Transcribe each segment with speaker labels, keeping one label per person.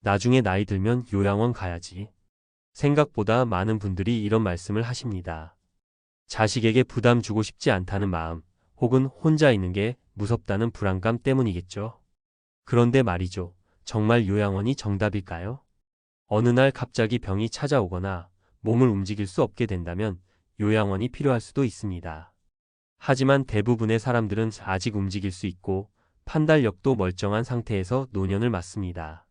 Speaker 1: 나중에 나이 들면 요양원 가야지. 생각보다 많은 분들이 이런 말씀을 하십니다. 자식에게 부담 주고 싶지 않다는 마음, 혹은 혼자 있는 게 무섭다는 불안감 때문이겠죠. 그런데 말이죠. 정말 요양원이 정답일까요? 어느 날 갑자기 병이 찾아오거나 몸을 움직일 수 없게 된다면 요양원이 필요할 수도 있습니다. 하지만 대부분의 사람들은 아직 움직일 수 있고 판단력도 멀쩡한 상태에서 노년을 맞습니다.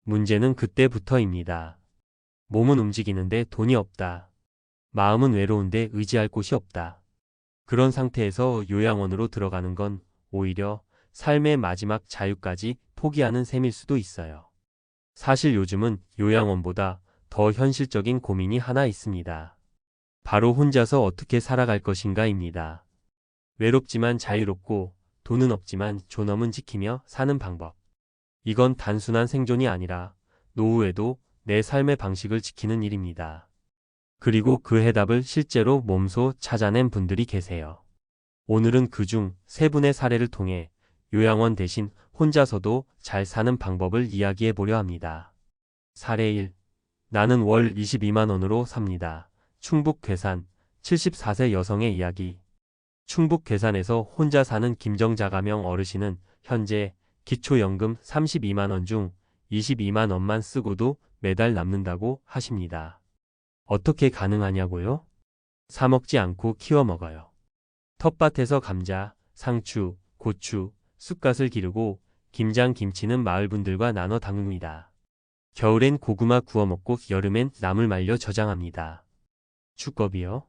Speaker 1: 문제는 그때부터입니다. 몸은 움직이는데 돈이 없다. 마음은 외로운데 의지할 곳이 없다. 그런 상태에서 요양원으로 들어가는 건 오히려 삶의 마지막 자유까지 포기하는 셈일 수도 있어요. 사실 요즘은 요양원보다 더 현실적인 고민이 하나 있습니다. 바로 혼자서 어떻게 살아갈 것인가입니다. 외롭지만 자유롭고 돈은 없지만 존엄은 지키며 사는 방법. 이건 단순한 생존이 아니라 노후에도 내 삶의 방식을 지키는 일입니다. 그리고 그 해답을 실제로 몸소 찾아낸 분들이 계세요. 오늘은 그중 세 분의 사례를 통해 요양원 대신 혼자서도 잘 사는 방법을 이야기해 보려 합니다. 사례 1. 나는 월 22만 원으로 삽니다. 충북 괴산 74세 여성의 이야기. 충북 괴산에서 혼자 사는 김정자가명 어르신은 현재 기초연금 32만 원 중 22만 원만 쓰고도 매달 남는다고 하십니다. 어떻게 가능하냐고요? 사 먹지 않고 키워 먹어요. 텃밭에서 감자, 상추, 고추, 쑥갓을 기르고 김장 김치는 마을 분들과 나눠 담깁니다. 겨울엔 고구마 구워 먹고 여름엔 나물 말려 저장합니다. 주거비요?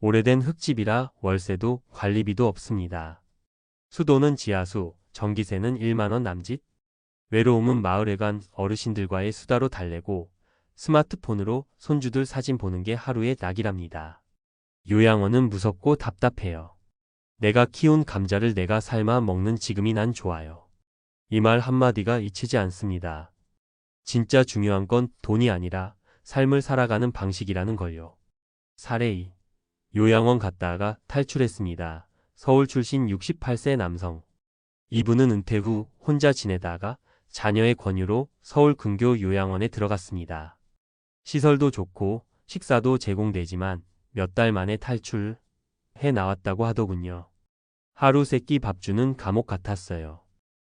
Speaker 1: 오래된 흙집이라 월세도 관리비도 없습니다. 수도는 지하수, 전기세는 1만 원 남짓? 외로움은 마을에 간 어르신들과의 수다로 달래고 스마트폰으로 손주들 사진 보는 게 하루의 낙이랍니다. 요양원은 무섭고 답답해요. 내가 키운 감자를 내가 삶아 먹는 지금이 난 좋아요. 이 말 한마디가 잊히지 않습니다. 진짜 중요한 건 돈이 아니라 삶을 살아가는 방식이라는 걸요. 사례 2. 요양원 갔다가 탈출했습니다. 서울 출신 68세 남성. 이분은 은퇴 후 혼자 지내다가 자녀의 권유로 서울 근교 요양원에 들어갔습니다. 시설도 좋고 식사도 제공되지만 몇 달 만에 탈출해 나왔다고 하더군요. 하루 세끼 밥 주는 감옥 같았어요.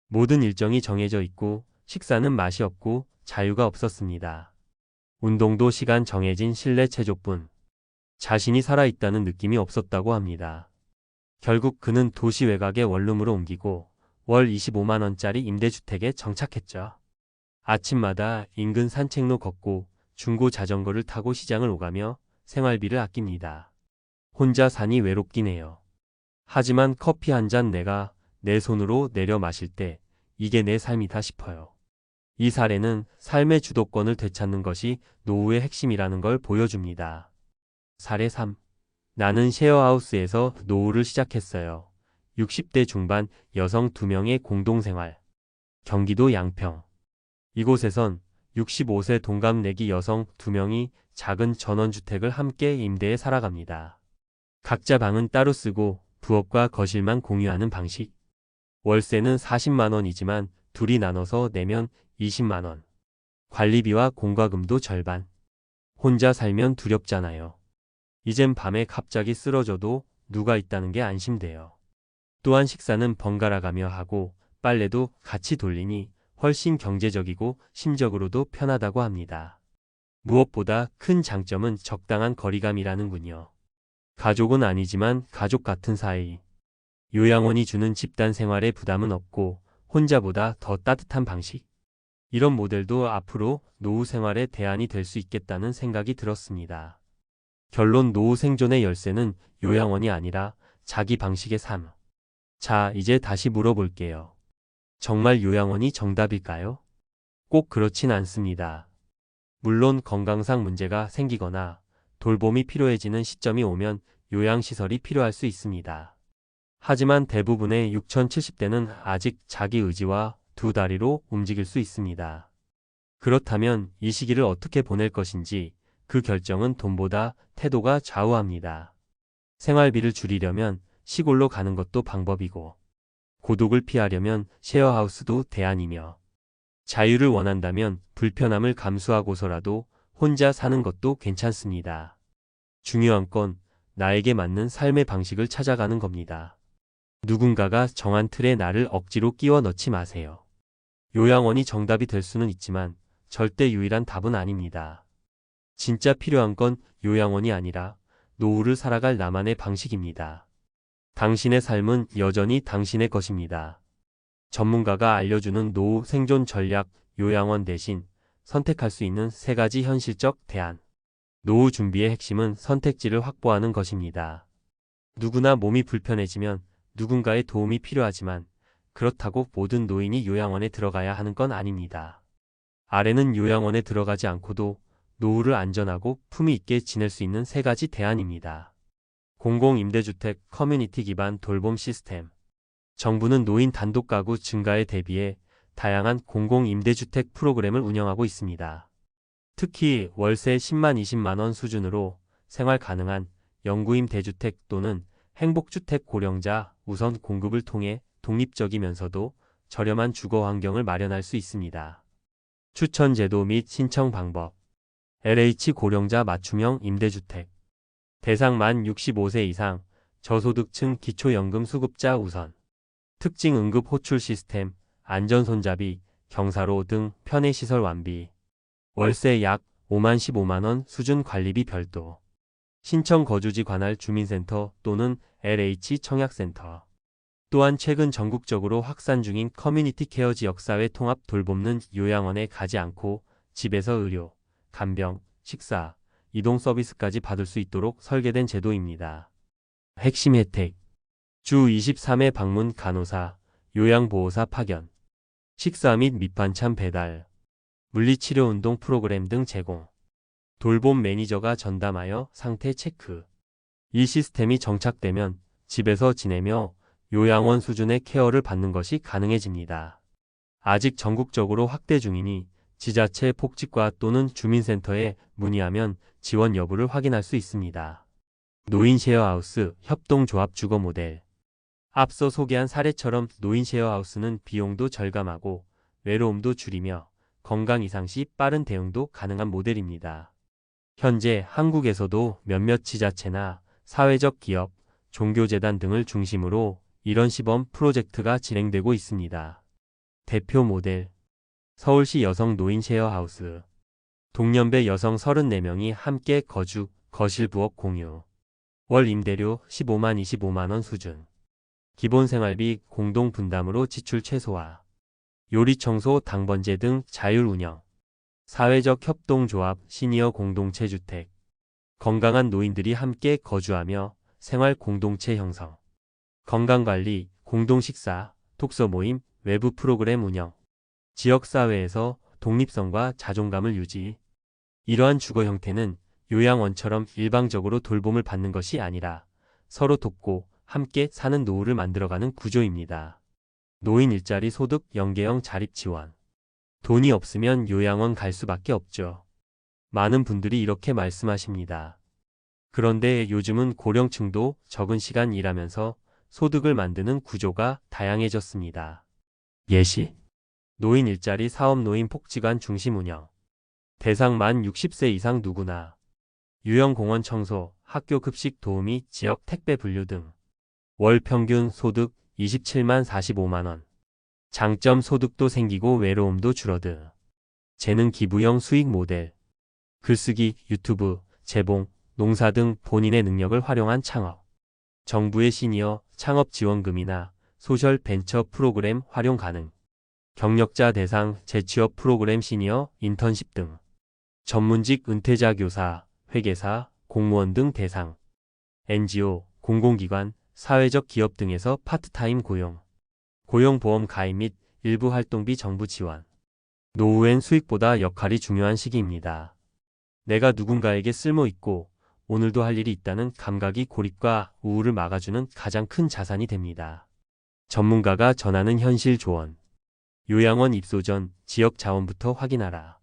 Speaker 1: 모든 일정이 정해져 있고 식사는 맛이 없고 자유가 없었습니다. 운동도 시간 정해진 실내 체조뿐. 자신이 살아있다는 느낌이 없었다고 합니다. 결국 그는 도시 외곽의 원룸으로 옮기고 월 25만 원짜리 임대주택에 정착했죠. 아침마다 인근 산책로 걷고 중고 자전거를 타고 시장을 오가며 생활비를 아낍니다. 혼자 사니 외롭긴 해요. 하지만 커피 한 잔 내가 내 손으로 내려 마실 때 이게 내 삶이다 싶어요. 이 사례는 삶의 주도권을 되찾는 것이 노후의 핵심이라는 걸 보여줍니다. 사례 3. 나는 셰어하우스에서 노후를 시작했어요. 60대 중반 여성 2명의 공동생활. 경기도 양평. 이곳에선 65세 동갑내기 여성 2명이 작은 전원주택을 함께 임대해 살아갑니다. 각자 방은 따로 쓰고 부엌과 거실만 공유하는 방식. 월세는 40만 원이지만 둘이 나눠서 내면 20만 원. 관리비와 공과금도 절반. 혼자 살면 두렵잖아요. 이젠 밤에 갑자기 쓰러져도 누가 있다는 게 안심돼요. 또한 식사는 번갈아 가며 하고 빨래도 같이 돌리니 훨씬 경제적이고 심적으로도 편하다고 합니다. 무엇보다 큰 장점은 적당한 거리감이라는군요. 가족은 아니지만 가족 같은 사이. 요양원이 주는 집단 생활의 부담은 없고 혼자보다 더 따뜻한 방식. 이런 모델도 앞으로 노후 생활의 대안이 될 수 있겠다는 생각이 들었습니다. 결론 노후 생존의 열쇠는 요양원이 아니라 자기 방식의 삶. 자, 이제 다시 물어볼게요. 정말 요양원이 정답일까요? 꼭 그렇진 않습니다. 물론 건강상 문제가 생기거나 돌봄이 필요해지는 시점이 오면 요양시설이 필요할 수 있습니다. 하지만 대부분의 6070대는 아직 자기 의지와 두 다리로 움직일 수 있습니다. 그렇다면 이 시기를 어떻게 보낼 것인지 그 결정은 돈보다 태도가 좌우합니다. 생활비를 줄이려면 시골로 가는 것도 방법이고 고독을 피하려면 셰어하우스도 대안이며 자유를 원한다면 불편함을 감수하고서라도 혼자 사는 것도 괜찮습니다. 중요한 건 나에게 맞는 삶의 방식을 찾아가는 겁니다. 누군가가 정한 틀에 나를 억지로 끼워 넣지 마세요. 요양원이 정답이 될 수는 있지만 절대 유일한 답은 아닙니다. 진짜 필요한 건 요양원이 아니라 노후를 살아갈 나만의 방식입니다. 당신의 삶은 여전히 당신의 것입니다. 전문가가 알려주는 노후 생존 전략, 요양원 대신 선택할 수 있는 3가지 현실적 대안. 노후 준비의 핵심은 선택지를 확보하는 것입니다. 누구나 몸이 불편해지면 누군가의 도움이 필요하지만 그렇다고 모든 노인이 요양원에 들어가야 하는 건 아닙니다. 아래는 요양원에 들어가지 않고도 노후를 안전하고 품위 있게 지낼 수 있는 3가지 대안입니다. 공공임대주택 커뮤니티 기반 돌봄 시스템. 정부는 노인 단독 가구 증가에 대비해 다양한 공공임대주택 프로그램을 운영하고 있습니다. 특히 월세 10만 20만 원 수준으로 생활 가능한 영구임 대주택 또는 행복주택 고령자 우선 공급을 통해 독립적이면서도 저렴한 주거 환경을 마련할 수 있습니다. 추천 제도 및 신청 방법. LH 고령자 맞춤형 임대주택. 대상 만 65세 이상 저소득층 기초연금 수급자 우선. 특징 응급 호출 시스템, 안전손잡이, 경사로 등 편의시설 완비. 월세 약 5만 15만 원 수준 관리비 별도. 신청 거주지 관할 주민센터 또는 LH 청약센터. 또한 최근 전국적으로 확산 중인 커뮤니티 케어 지역사회 통합 돌봄는 요양원에 가지 않고 집에서 의료, 간병, 식사, 이동 서비스까지 받을 수 있도록 설계된 제도입니다. 핵심 혜택. 주 23회 방문 간호사, 요양보호사 파견, 식사 및 밑반찬 배달, 물리치료 운동 프로그램 등 제공. 돌봄 매니저가 전담하여 상태 체크. 이 시스템이 정착되면 집에서 지내며 요양원 수준의 케어를 받는 것이 가능해집니다. 아직 전국적으로 확대 중이니 지자체 복지과 또는 주민센터에 문의하면 지원 여부를 확인할 수 있습니다. 노인 쉐어하우스 협동조합 주거 모델. 앞서 소개한 사례처럼 노인 쉐어하우스는 비용도 절감하고 외로움도 줄이며 건강 이상 시 빠른 대응도 가능한 모델입니다. 현재 한국에서도 몇몇 지자체나 사회적 기업, 종교재단 등을 중심으로 이런 시범 프로젝트가 진행되고 있습니다. 대표 모델. 서울시 여성 노인 쉐어하우스. 동년배 여성 34명이 함께 거주, 거실 부엌 공유. 월 임대료 15만 25만 원 수준. 기본 생활비 공동 분담으로 지출 최소화. 요리 청소 당번제 등 자율 운영. 사회적 협동조합 시니어 공동체 주택. 건강한 노인들이 함께 거주하며 생활 공동체 형성. 건강관리, 공동식사, 독서 모임, 외부 프로그램 운영. 지역사회에서 독립성과 자존감을 유지. 이러한 주거 형태는 요양원처럼 일방적으로 돌봄을 받는 것이 아니라 서로 돕고 함께 사는 노후를 만들어가는 구조입니다. 노인 일자리 소득 연계형 자립 지원. 돈이 없으면 요양원 갈 수밖에 없죠. 많은 분들이 이렇게 말씀하십니다. 그런데 요즘은 고령층도 적은 시간 일하면서 소득을 만드는 구조가 다양해졌습니다. 예시. 노인 일자리 사업 노인 복지관 중심 운영. 대상 만 60세 이상 누구나. 유형 공원 청소, 학교 급식 도우미, 지역 택배 분류 등. 월 평균 소득 27만 45만 원. 장점 소득도 생기고 외로움도 줄어드. 재능 기부형 수익 모델. 글쓰기, 유튜브, 재봉, 농사 등 본인의 능력을 활용한 창업. 정부의 시니어 창업 지원금이나 소셜 벤처 프로그램 활용 가능. 경력자 대상 재취업 프로그램 시니어 인턴십 등. 전문직 은퇴자 교사, 회계사, 공무원 등 대상. NGO, 공공기관, 사회적 기업 등에서 파트타임 고용. 고용보험 가입 및 일부 활동비 정부 지원. 노후엔 수익보다 역할이 중요한 시기입니다. 내가 누군가에게 쓸모있고 오늘도 할 일이 있다는 감각이 고립과 우울을 막아주는 가장 큰 자산이 됩니다. 전문가가 전하는 현실 조언. 요양원 입소 전 지역 자원부터 확인하라.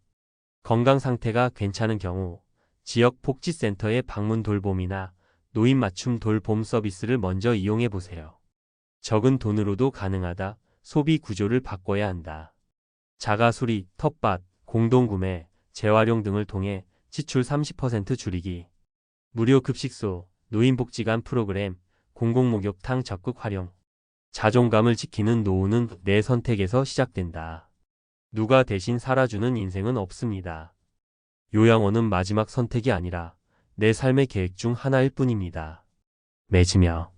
Speaker 1: 건강 상태가 괜찮은 경우 지역 복지센터의 방문 돌봄이나 노인 맞춤 돌봄 서비스를 먼저 이용해 보세요. 적은 돈으로도 가능하다. 소비 구조를 바꿔야 한다. 자가수리, 텃밭, 공동구매, 재활용 등을 통해 지출 30% 줄이기. 무료 급식소, 노인복지관 프로그램, 공공목욕탕 적극 활용. 자존감을 지키는 노후는 내 선택에서 시작된다. 누가 대신 살아주는 인생은 없습니다. 요양원은 마지막 선택이 아니라 내 삶의 계획 중 하나일 뿐입니다. 맺으며.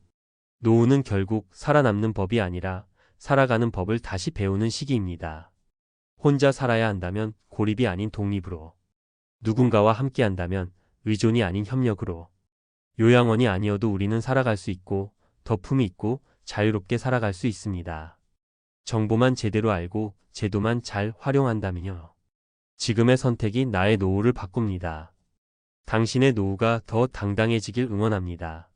Speaker 1: 노후는 결국 살아남는 법이 아니라 살아가는 법을 다시 배우는 시기입니다. 혼자 살아야 한다면 고립이 아닌 독립으로. 누군가와 함께 한다면 의존이 아닌 협력으로. 요양원이 아니어도 우리는 살아갈 수 있고 덕품이 있고 자유롭게 살아갈 수 있습니다. 정보만 제대로 알고 제도만 잘 활용한다면요. 지금의 선택이 나의 노후를 바꿉니다. 당신의 노후가 더 당당해지길 응원합니다.